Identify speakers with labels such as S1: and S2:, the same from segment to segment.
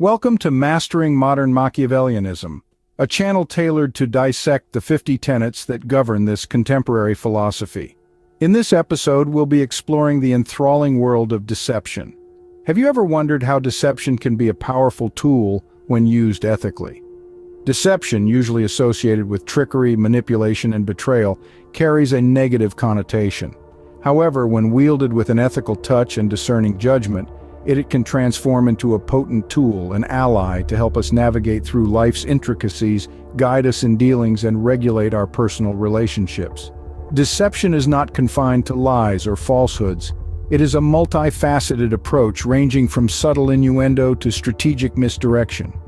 S1: Welcome to Mastering Modern Machiavellianism, a channel tailored to dissect the 50 tenets that govern this contemporary philosophy. In this episode, we'll be exploring the enthralling world of deception. Have you ever wondered how deception can be a powerful tool when used ethically? Deception, usually associated with trickery, manipulation, and betrayal, carries a negative connotation. However, when wielded with an ethical touch and discerning judgment, it can transform into a potent tool, an ally to help us navigate through life's intricacies, guide us in dealings, and regulate our personal relationships. Deception is not confined to lies or falsehoods. It is a multifaceted approach ranging from subtle innuendo to strategic misdirection.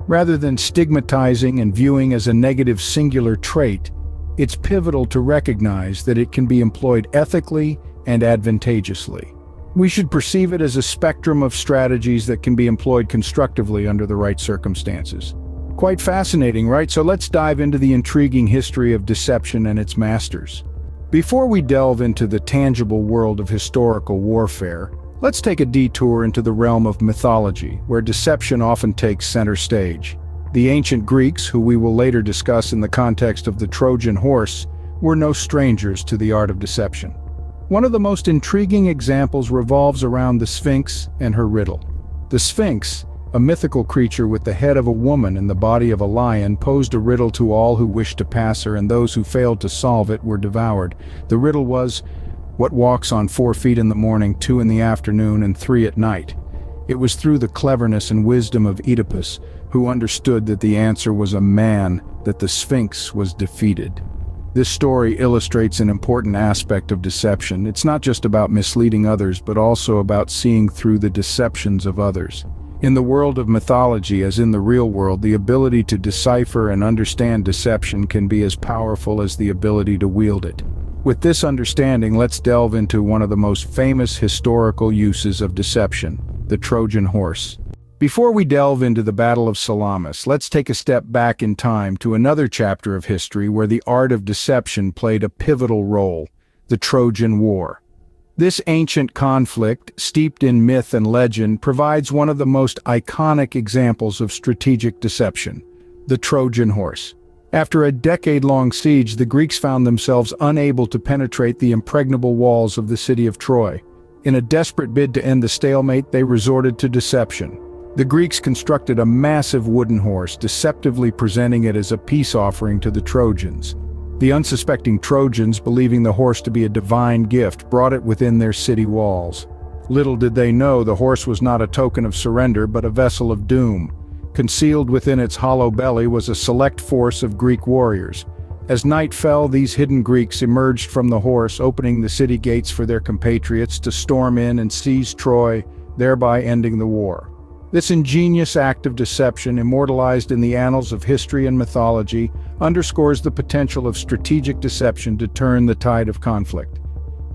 S1: Rather than stigmatizing and viewing as a negative singular trait, it's pivotal to recognize that it can be employed ethically and advantageously. We should perceive it as a spectrum of strategies that can be employed constructively under the right circumstances. Quite fascinating, right? So let's dive into the intriguing history of deception and its masters. Before we delve into the tangible world of historical warfare, let's take a detour into the realm of mythology, where deception often takes center stage. The ancient Greeks, who we will later discuss in the context of the Trojan horse, were no strangers to the art of deception. One of the most intriguing examples revolves around the Sphinx and her riddle. The Sphinx, a mythical creature with the head of a woman and the body of a lion, posed a riddle to all who wished to pass her, and those who failed to solve it were devoured. The riddle was, what walks on 4 feet in the morning, 2 in the afternoon, and 3 at night? It was through the cleverness and wisdom of Oedipus, who understood that the answer was a man, that the Sphinx was defeated. This story illustrates an important aspect of deception. It's not just about misleading others, but also about seeing through the deceptions of others. In the world of mythology, as in the real world, the ability to decipher and understand deception can be as powerful as the ability to wield it. With this understanding, let's delve into one of the most famous historical uses of deception, the Trojan horse. Before we delve into the Battle of Salamis, let's take a step back in time to another chapter of history where the art of deception played a pivotal role, the Trojan War. This ancient conflict, steeped in myth and legend, provides one of the most iconic examples of strategic deception, the Trojan horse. After a decade-long siege, the Greeks found themselves unable to penetrate the impregnable walls of the city of Troy. In a desperate bid to end the stalemate, they resorted to deception. The Greeks constructed a massive wooden horse, deceptively presenting it as a peace offering to the Trojans. The unsuspecting Trojans, believing the horse to be a divine gift, brought it within their city walls. Little did they know the horse was not a token of surrender, but a vessel of doom. Concealed within its hollow belly was a select force of Greek warriors. As night fell, these hidden Greeks emerged from the horse, opening the city gates for their compatriots to storm in and seize Troy, thereby ending the war. This ingenious act of deception, immortalized in the annals of history and mythology, underscores the potential of strategic deception to turn the tide of conflict.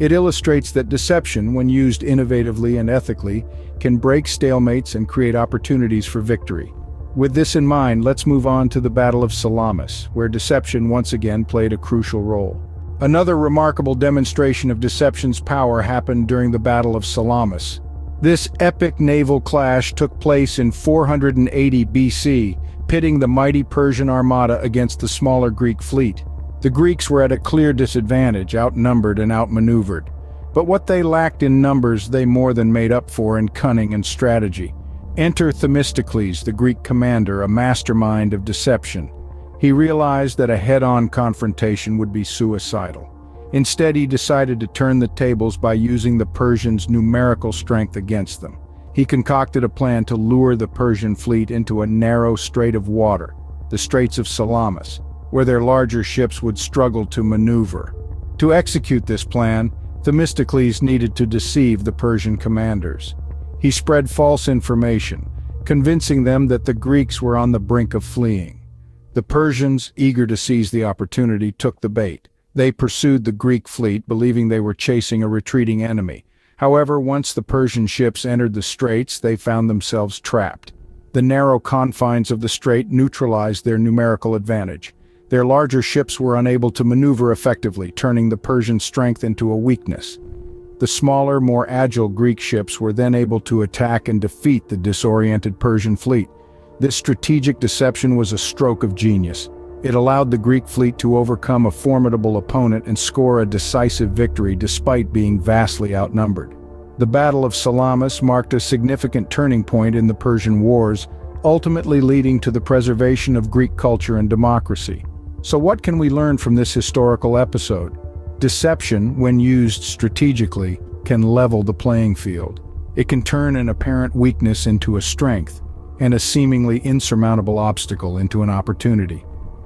S1: It illustrates that deception, when used innovatively and ethically, can break stalemates and create opportunities for victory. With this in mind, let's move on to the Battle of Salamis, where deception once again played a crucial role. Another remarkable demonstration of deception's power happened during the Battle of Salamis. This epic naval clash took place in 480 BC, pitting the mighty Persian armada against the smaller Greek fleet. The Greeks were at a clear disadvantage, outnumbered and outmaneuvered. But what they lacked in numbers, they more than made up for in cunning and strategy. Enter Themistocles, the Greek commander, a mastermind of deception. He realized that a head-on confrontation would be suicidal. Instead, he decided to turn the tables by using the Persians' numerical strength against them. He concocted a plan to lure the Persian fleet into a narrow strait of water, the Straits of Salamis, where their larger ships would struggle to maneuver. To execute this plan, Themistocles needed to deceive the Persian commanders. He spread false information, convincing them that the Greeks were on the brink of fleeing. The Persians, eager to seize the opportunity, took the bait. They pursued the Greek fleet, believing they were chasing a retreating enemy. However, once the Persian ships entered the straits, they found themselves trapped. The narrow confines of the strait neutralized their numerical advantage. Their larger ships were unable to maneuver effectively, turning the Persian strength into a weakness. The smaller, more agile Greek ships were then able to attack and defeat the disoriented Persian fleet. This strategic deception was a stroke of genius. It allowed the Greek fleet to overcome a formidable opponent and score a decisive victory despite being vastly outnumbered. The Battle of Salamis marked a significant turning point in the Persian Wars, ultimately leading to the preservation of Greek culture and democracy. So what can we learn from this historical episode? Deception, when used strategically, can level the playing field. It can turn an apparent weakness into a strength, and a seemingly insurmountable obstacle into an opportunity.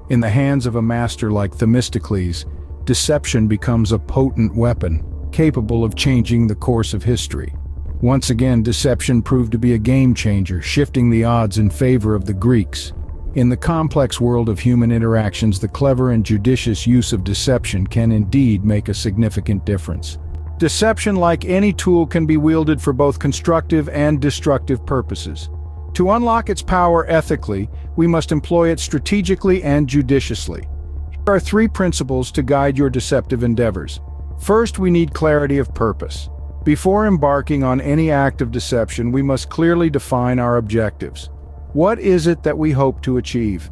S1: In the hands of a master like Themistocles, deception becomes a potent weapon, capable of changing the course of history. Once again, deception proved to be a game-changer, shifting the odds in favor of the Greeks. In the complex world of human interactions, the clever and judicious use of deception can indeed make a significant difference. Deception, like any tool, can be wielded for both constructive and destructive purposes. To unlock its power ethically, we must employ it strategically and judiciously. Here are 3 principles to guide your deceptive endeavors. First, we need clarity of purpose. Before embarking on any act of deception, we must clearly define our objectives. What is it that we hope to achieve?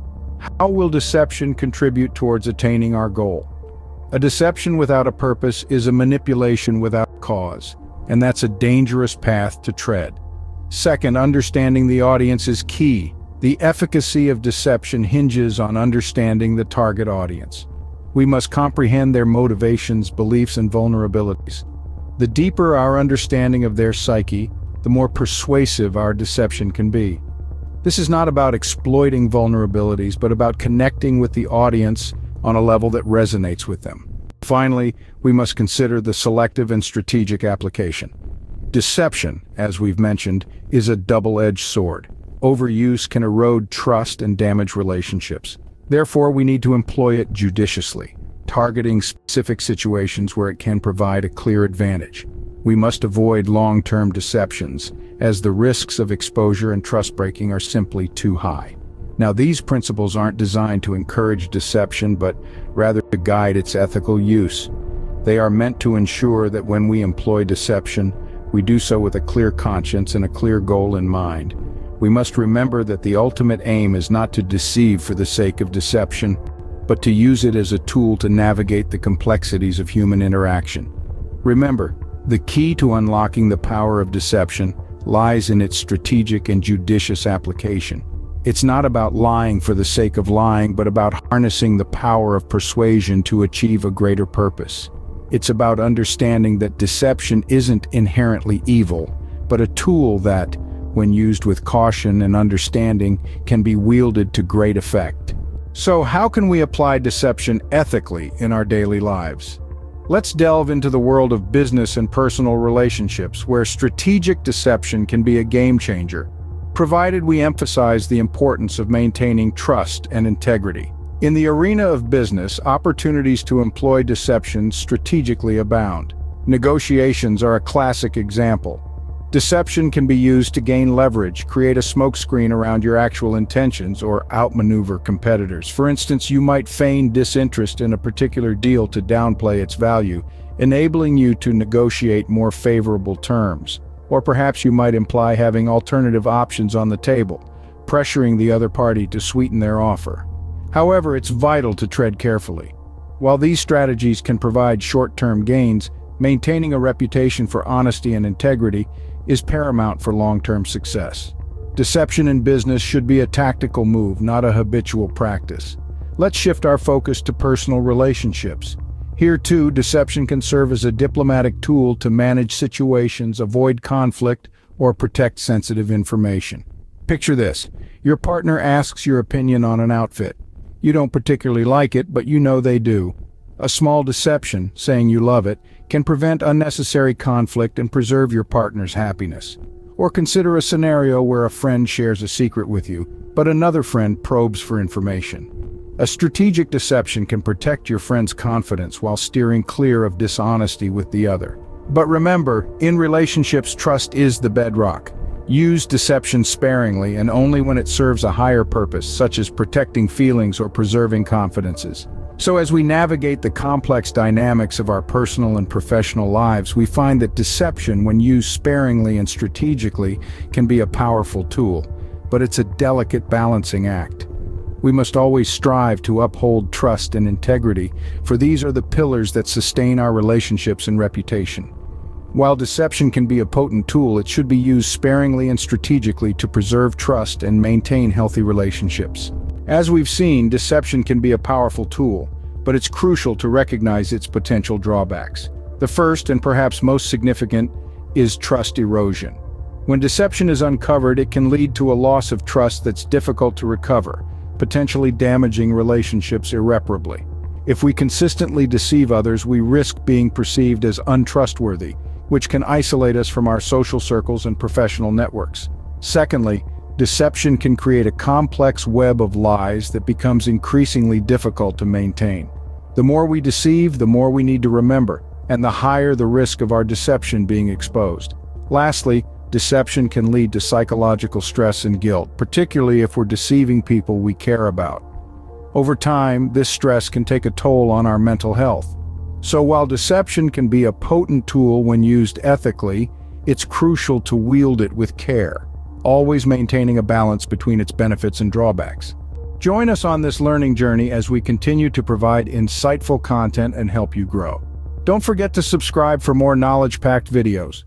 S1: How will deception contribute towards attaining our goal? A deception without a purpose is a manipulation without cause, and that's a dangerous path to tread. Second, understanding the audience is key. The efficacy of deception hinges on understanding the target audience. We must comprehend their motivations, beliefs, and vulnerabilities. The deeper our understanding of their psyche, the more persuasive our deception can be. This is not about exploiting vulnerabilities, but about connecting with the audience on a level that resonates with them. Finally, we must consider the selective and strategic application. Deception, as we've mentioned, is a double-edged sword. Overuse can erode trust and damage relationships. Therefore, we need to employ it judiciously, targeting specific situations where it can provide a clear advantage. We must avoid long-term deceptions, as the risks of exposure and trust-breaking are simply too high. Now, these principles aren't designed to encourage deception, but rather to guide its ethical use. They are meant to ensure that when we employ deception, we do so with a clear conscience and a clear goal in mind. We must remember that the ultimate aim is not to deceive for the sake of deception, but to use it as a tool to navigate the complexities of human interaction. Remember, the key to unlocking the power of deception lies in its strategic and judicious application. It's not about lying for the sake of lying, but about harnessing the power of persuasion to achieve a greater purpose. It's about understanding that deception isn't inherently evil, but a tool that, when used with caution and understanding, can be wielded to great effect. So, how can we apply deception ethically in our daily lives? Let's delve into the world of business and personal relationships, where strategic deception can be a game changer, provided we emphasize the importance of maintaining trust and integrity. In the arena of business, opportunities to employ deception strategically abound. Negotiations are a classic example. Deception can be used to gain leverage, create a smokescreen around your actual intentions, or outmaneuver competitors. For instance, you might feign disinterest in a particular deal to downplay its value, enabling you to negotiate more favorable terms. Or perhaps you might imply having alternative options on the table, pressuring the other party to sweeten their offer. However, it's vital to tread carefully. While these strategies can provide short-term gains, maintaining a reputation for honesty and integrity is paramount for long-term success. Deception in business should be a tactical move, not a habitual practice. Let's shift our focus to personal relationships. Here too, deception can serve as a diplomatic tool to manage situations, avoid conflict, or protect sensitive information. Picture this: your partner asks your opinion on an outfit. You don't particularly like it, but you know they do. A small deception, saying you love it, can prevent unnecessary conflict and preserve your partner's happiness. Or consider a scenario where a friend shares a secret with you, but another friend probes for information. A strategic deception can protect your friend's confidence while steering clear of dishonesty with the other. But remember, in relationships, trust is the bedrock. Use deception sparingly and only when it serves a higher purpose, such as protecting feelings or preserving confidences. So as we navigate the complex dynamics of our personal and professional lives, we find that deception, when used sparingly and strategically, can be a powerful tool, but it's a delicate balancing act. We must always strive to uphold trust and integrity, for these are the pillars that sustain our relationships and reputation. While deception can be a potent tool, it should be used sparingly and strategically to preserve trust and maintain healthy relationships. As we've seen, deception can be a powerful tool, but it's crucial to recognize its potential drawbacks. The first, and perhaps most significant, is trust erosion. When deception is uncovered, it can lead to a loss of trust that's difficult to recover, potentially damaging relationships irreparably. If we consistently deceive others, we risk being perceived as untrustworthy, which can isolate us from our social circles and professional networks. Secondly, deception can create a complex web of lies that becomes increasingly difficult to maintain. The more we deceive, the more we need to remember, and the higher the risk of our deception being exposed. Lastly, deception can lead to psychological stress and guilt, particularly if we're deceiving people we care about. Over time, this stress can take a toll on our mental health. So while deception can be a potent tool when used ethically, it's crucial to wield it with care, always maintaining a balance between its benefits and drawbacks. Join us on this learning journey as we continue to provide insightful content and help you grow. Don't forget to subscribe for more knowledge-packed videos.